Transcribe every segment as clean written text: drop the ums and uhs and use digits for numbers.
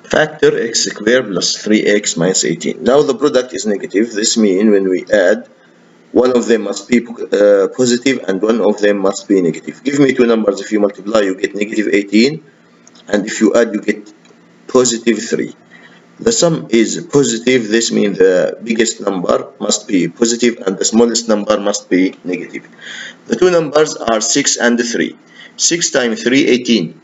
Factor x squared plus 3x minus 18. Now the product is negative. This means when we add, one of them must be positive and one of them must be negative. Give me two numbers. If you multiply, you get negative 18, and if you add, you get positive 3. The sum is positive. This means the biggest number must be positive and the smallest number must be negative. The two numbers are 6 and 3. 6 times 3, 18.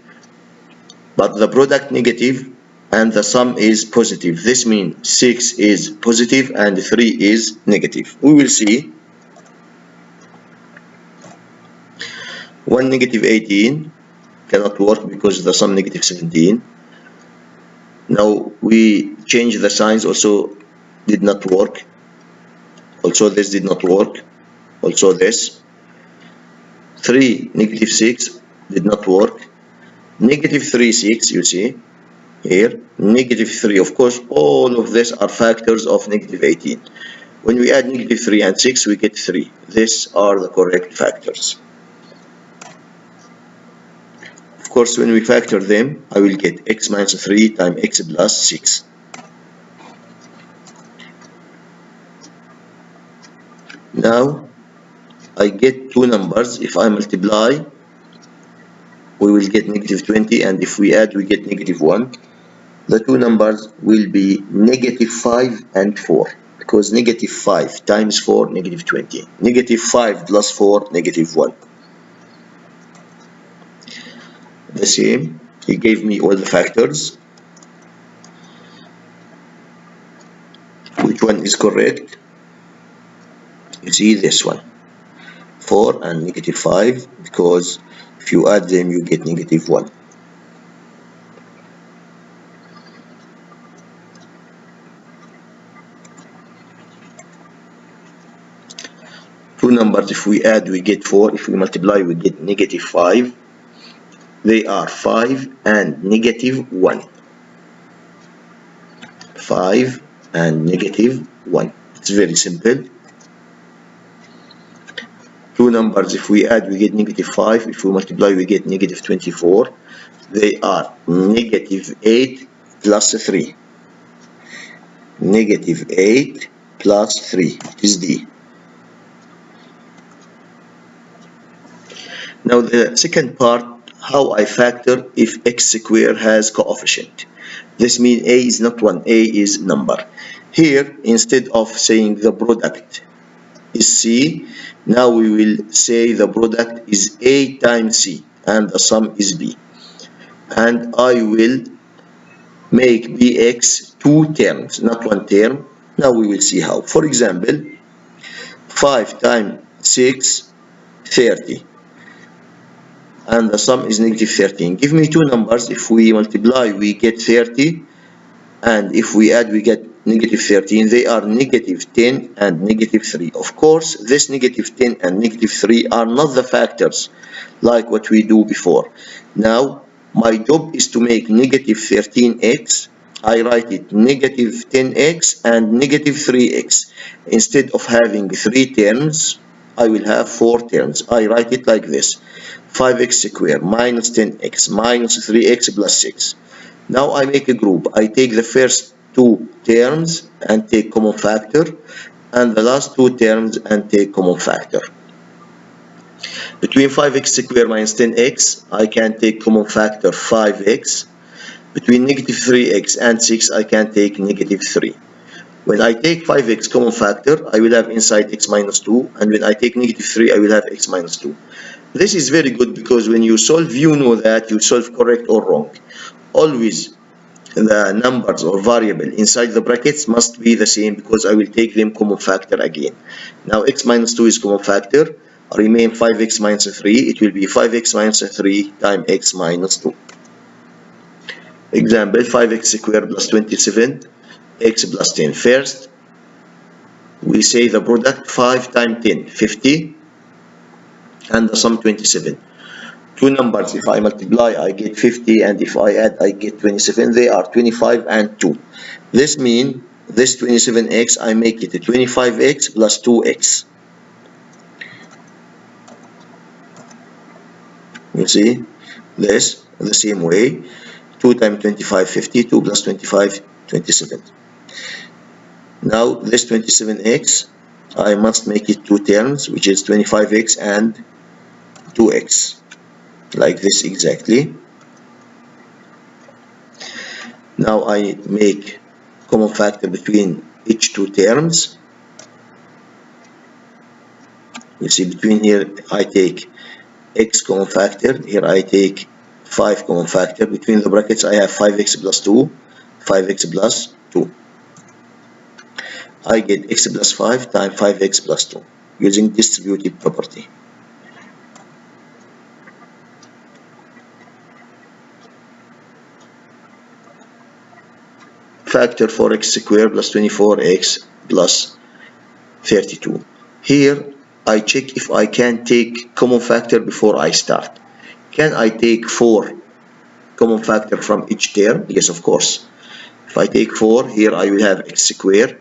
But the product negative and the sum is positive. This means 6 is positive and 3 is negative. We will see 1 negative 18 cannot work because the sum negative 17. Now we change the signs, also did not work. Also this did not work. Also this. 3 negative 6 did not work. Negative 3 6, you see here. Negative 3, of course, all of these are factors of negative 18. When we add negative 3 and 6, we get 3. These are the correct factors. Of course, when we factor them, I will get x minus 3 times x plus 6. Now, I get two numbers. If I multiply, we will get negative 20, and if we add, we get negative 1. The two numbers will be negative 5 and 4, because negative 5 times 4, negative 20. Negative 5 plus 4, negative 1. The same, he gave me all the factors. Which one is correct? You see this one, 4 and negative 5, because if you add them, you get negative 1. Two numbers, if we add, we get 4. If we multiply, we get negative 5. They are 5 and negative 1. 5 and negative 1. It's very simple. Two numbers, if we add, we get negative 5. If we multiply, we get negative 24. They are negative 8 plus 3. Negative 8 plus 3 is D. Now the second part, how I factor if x squared has coefficient. This means a is not 1, a is number. Here, instead of saying the product is c, now we will say the product is a times c and the sum is b. And I will make bx two terms, not one term. Now we will see how. For example, 5 times 6, 30. And the sum is negative 13. Give me two numbers. If we multiply, we get 30, and if we add, we get negative 13. They are negative 10 and negative 3. Of course, this negative 10 and negative 3 are not the factors like what we do before. Now, my job is to make negative 13x. I write it negative 10x and negative 3x. Instead of having 3 terms, I will have 4 terms. I write it like this. 5x squared minus 10x minus 3x plus 6. Now I make a group. I take the first two terms and take common factor, and the last two terms and take common factor. Between 5x squared minus 10x, I can take common factor 5x. Between negative 3x and 6, I can take negative 3. When I take 5x common factor, I will have inside x minus 2, and when I take negative 3, I will have x minus 2. This is very good because when you solve, you know that you solve correct or wrong. Always the numbers or variable inside the brackets must be the same because I will take them common factor again. Now x minus 2 is common factor, remain 5x minus 3, it will be 5x minus 3 times x minus 2. Example, 5x squared plus 27, x plus 10. First, we say the product 5 times 10, 50, and the sum 27. Two numbers, if I multiply, I get 50, and if I add, I get 27. They are 25 and 2. This means this 27x, I make it 25x plus 2x. You see this the same way. 2 times 25, 50. 2 plus 25, 27. Now this 27x, I must make it two terms, which is 25x and 2x, like this exactly. Now I make common factor between each two terms. You see, between here I take x common factor, here I take 5 common factor. Between the brackets I have 5x plus 2, 5x plus 2. I get x plus 5 times 5x plus 2 using distributive property. Factor 4x squared plus 24x plus 32. Here I check if I can take common factor before I start. Can I take 4 common factor from each term? Yes, of course. If I take 4, here I will have x squared,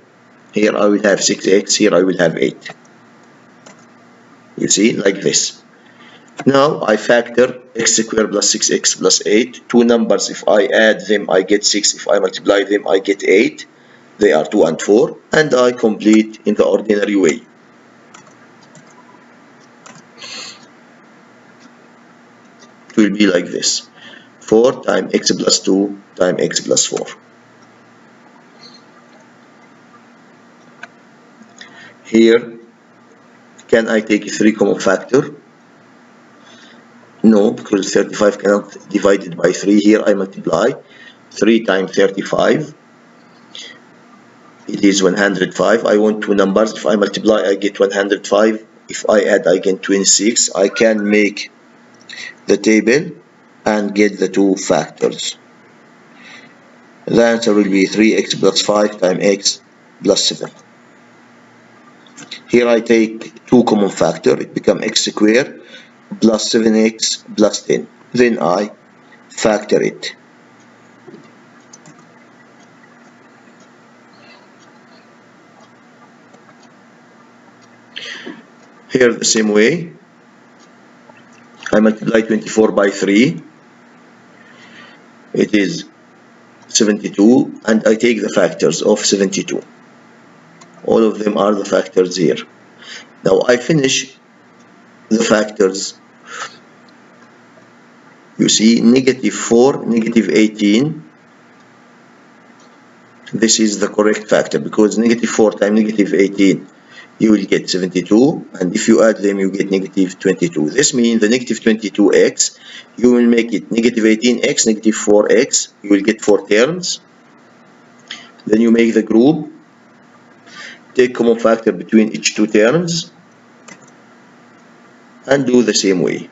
here I will have 6x, here I will have 8. You see, like this. Now I factor x squared plus 6x plus 8. Two numbers, if I add them, I get 6. If I multiply them, I get 8. They are 2 and 4. And I complete in the ordinary way. It will be like this. 4 times x plus 2 times x plus 4. Here, can I take 3 common factor? No, because 35 cannot divide it by 3. Here I multiply 3 times 35. It is 105. I want two numbers. If I multiply, I get 105. If I add, I get 26. I can make the table and get the two factors. The answer will be 3x plus 5 times x plus 7. Here I take two common factor. It becomes x squared plus 7x plus 10. Then I factor it. Here the same way. I multiply 24 by 3. It is 72, and I take the factors of 72. All of them are the factors here. Now I finish the factors. You see, negative 4, negative 18. This is the correct factor, because negative 4 times negative 18, you will get 72, and if you add them, you get negative 22. This means the negative 22x, you will make it negative 18x, negative 4x. You will get 4 terms. Then you make the group. Take common factor between each two terms and do the same way.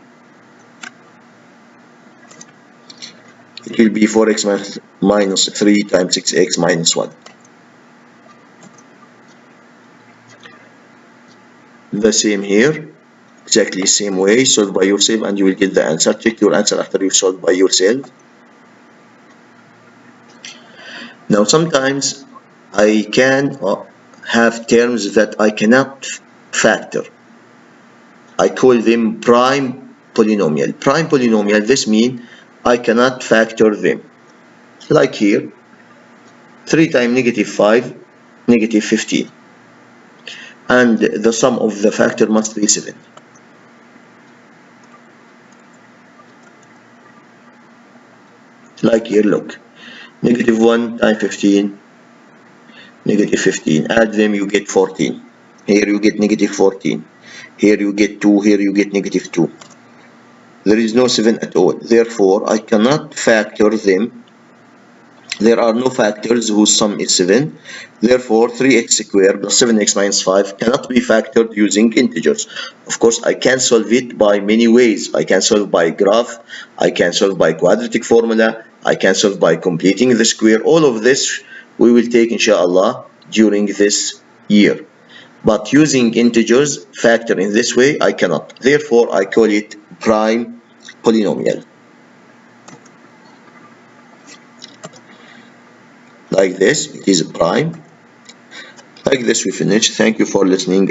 It will be 4x minus 3 times 6x minus 1. The same here, exactly same way. Solve by yourself and you will get the answer. Check your answer after you solve by yourself. Now sometimes I can have terms that I cannot factor. I call them prime polynomial. Prime polynomial, this means I cannot factor them. Like here, 3 times negative 5, negative 15. And the sum of the factor must be 7. Like here, look. Negative 1 times 15, negative 15. Add them, you get 14. Here you get negative 14. Here you get 2, here you get negative 2. There is no 7 at all. Therefore, I cannot factor them. There are no factors whose sum is 7. Therefore, 3x squared plus 7x minus 5 cannot be factored using integers. Of course, I can solve it by many ways. I can solve by graph. I can solve by quadratic formula. I can solve by completing the square. All of this we will take, inshallah, during this year. But using integers, factor in this way, I cannot. Therefore, I call it prime polynomial. Like this, it is a prime. Like this, we finish. Thank you for listening.